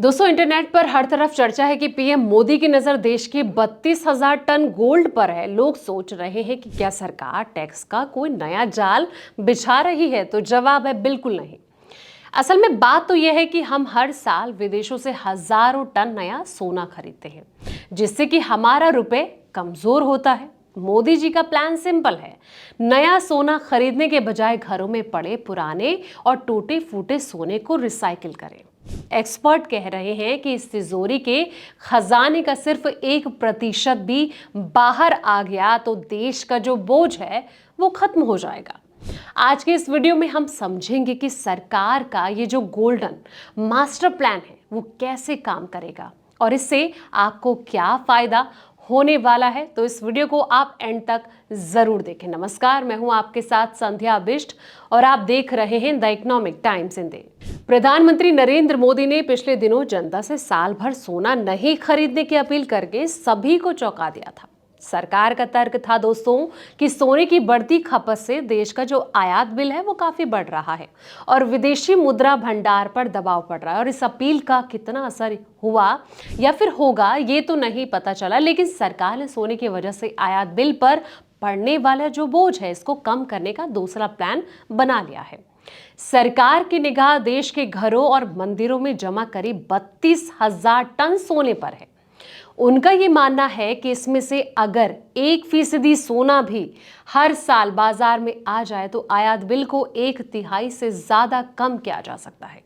दोस्तों, इंटरनेट पर हर तरफ चर्चा है कि पीएम मोदी की नजर देश की 32,000 टन गोल्ड पर है। लोग सोच रहे हैं कि क्या सरकार टैक्स का कोई नया जाल बिछा रही है? तो जवाब है बिल्कुल नहीं। असल में बात तो यह है कि हम हर साल विदेशों से हजारों टन नया सोना खरीदते हैं, जिससे कि हमारा रुपए कमजोर होता है। मोदी जी का प्लान सिंपल है, नया सोना खरीदने के बजाय घरों में पड़े पुराने और टूटे फूटे सोने को रिसाइकिल करें। एक्सपर्ट कह रहे हैं कि इस तिजोरी के खजाने का सिर्फ 1% भी बाहर आ गया तो देश का जो बोझ है वो खत्म हो जाएगा। आज के इस वीडियो में हम समझेंगे कि सरकार का ये जो गोल्डन मास्टर प्लान है वो कैसे काम करेगा और इससे आपको क्या फायदा होने वाला है। तो इस वीडियो को आप एंड तक जरूर देखें। नमस्कार, मैं हूं आपके साथ संध्या बिष्ट और आप देख रहे हैं द इकोनॉमिक टाइम्स हिंदी। प्रधानमंत्री नरेंद्र मोदी ने पिछले दिनों जनता से साल भर सोना नहीं खरीदने की अपील करके सभी को चौंका दिया था। सरकार का तर्क था दोस्तों कि सोने की बढ़ती खपत से देश का जो आयात बिल है वो काफी बढ़ रहा है और विदेशी मुद्रा भंडार पर दबाव पड़ रहा है। और इस अपील का कितना असर हुआ या फिर होगा ये तो नहीं पता चला, लेकिन सरकार ने सोने की वजह से आयात बिल पर पड़ने वाला जो बोझ है इसको कम करने का दूसरा प्लान बना लिया है। सरकार की निगाह देश के घरों और मंदिरों में जमा करीब 32,000 टन सोने पर है। उनका ये मानना है कि इसमें से अगर 1% सोना भी हर साल बाजार में आ जाए तो आयात बिल को 1/3 से ज्यादा कम किया जा सकता है।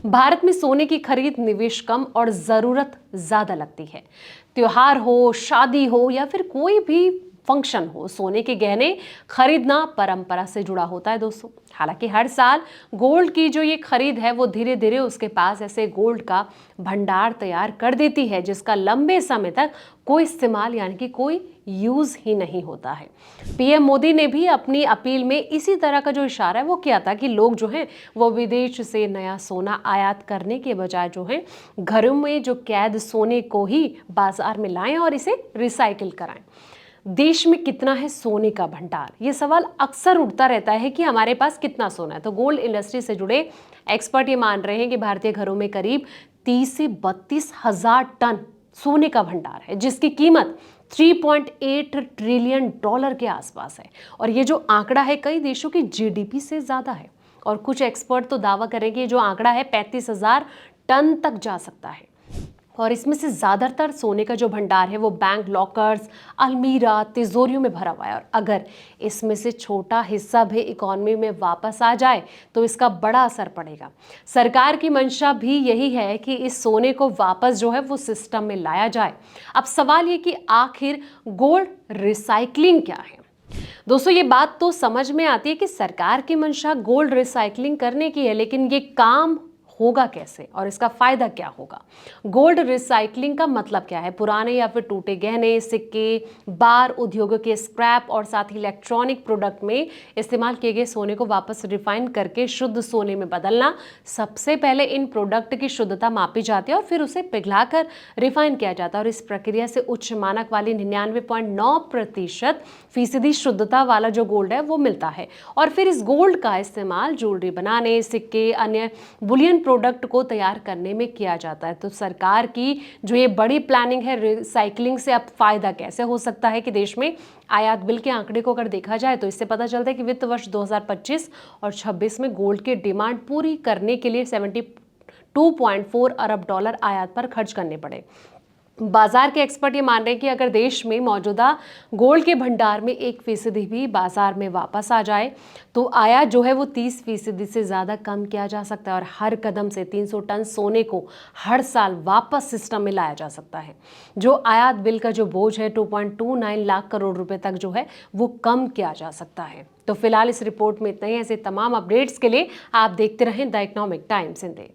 भारत में सोने की खरीद निवेश कम और जरूरत ज्यादा लगती है। त्योहार हो, शादी हो या फिर कोई भी फंक्शन हो, सोने के गहने खरीदना परंपरा से जुड़ा होता है दोस्तों। हालांकि हर साल गोल्ड की जो ये खरीद है वो धीरे धीरे उसके पास ऐसे गोल्ड का भंडार तैयार कर देती है जिसका लंबे समय तक कोई इस्तेमाल यानी कि कोई यूज ही नहीं होता है। पीएम मोदी ने भी अपनी अपील में इसी तरह का जो इशारा है वो किया था कि लोग जो हैं वो विदेश से नया सोना आयात करने के बजाय जो है घरों में जो कैद सोने को ही बाजार में लाएं और इसे रिसाइकिल कराएं। देश में कितना है सोने का भंडार, ये सवाल अक्सर उठता रहता है कि हमारे पास कितना सोना है। तो गोल्ड इंडस्ट्री से जुड़े एक्सपर्ट ये मान रहे हैं कि भारतीय घरों में करीब 30 से 32,000 टन सोने का भंडार है, जिसकी कीमत $3.8 ट्रिलियन के आसपास है। और ये जो आंकड़ा है कई देशों की जीडीपी से ज्यादा है। और कुछ एक्सपर्ट तो दावा करें कि जो आंकड़ा है 35,000 टन तक जा सकता है। और इसमें से ज़्यादातर सोने का जो भंडार है वो बैंक लॉकर्स, अलमीरा, तिजोरियों में भरा हुआ है। और अगर इसमें से छोटा हिस्सा भी इकोनॉमी में वापस आ जाए तो इसका बड़ा असर पड़ेगा। सरकार की मंशा भी यही है कि इस सोने को वापस जो है वो सिस्टम में लाया जाए। अब सवाल ये कि आखिर गोल्ड रिसाइकलिंग क्या है? दोस्तों, ये बात तो समझ में आती है कि सरकार की मंशा गोल्ड रिसाइकलिंग करने की है, लेकिन ये काम होगा कैसे और इसका फायदा क्या होगा? गोल्ड रिसाइकलिंग का मतलब क्या है? पुराने या फिर टूटे गहने, सिक्के, बार उद्योगों के स्क्रैप और साथ ही इलेक्ट्रॉनिक प्रोडक्ट में इस्तेमाल किए गए सोने को वापस रिफाइन करके शुद्ध सोने में बदलना। सबसे पहले इन प्रोडक्ट की शुद्धता मापी जाती है और फिर उसे पिघलाकर रिफाइन किया जाता है। और इस प्रक्रिया से उच्च मानक वाली 99.9% शुद्धता वाला जो गोल्ड है वो मिलता है। और फिर इस गोल्ड का इस्तेमाल ज्वेलरी बनाने, सिक्के, अन्य बुलियन प्रोडक्ट को तैयार करने में किया जाता है। तो सरकार की जो ये बड़ी प्लानिंग है रिसाइकलिंग से अब फायदा कैसे हो सकता है कि देश में आयात बिल के आंकड़े को अगर देखा जाए तो इससे पता चलता है कि वित्त वर्ष 2025 और 26 में गोल्ड की डिमांड पूरी करने के लिए 72.4 अरब डॉलर आयात पर खर्च करने पड़े। बाजार के एक्सपर्ट ये मान रहे हैं कि अगर देश में मौजूदा गोल्ड के भंडार में 1% भी बाजार में वापस आ जाए तो आयात जो है वो 30% से ज़्यादा कम किया जा सकता है। और हर कदम से 300 टन सोने को हर साल वापस सिस्टम में लाया जा सकता है। जो आयात बिल का जो बोझ है 2.29 लाख करोड़ रुपए तक जो है वो कम किया जा सकता है। तो फिलहाल इस रिपोर्ट में इतना ही। ऐसे तमाम अपडेट्स के लिए आप देखते रहें द इकोनॉमिक टाइम्स हिंदी।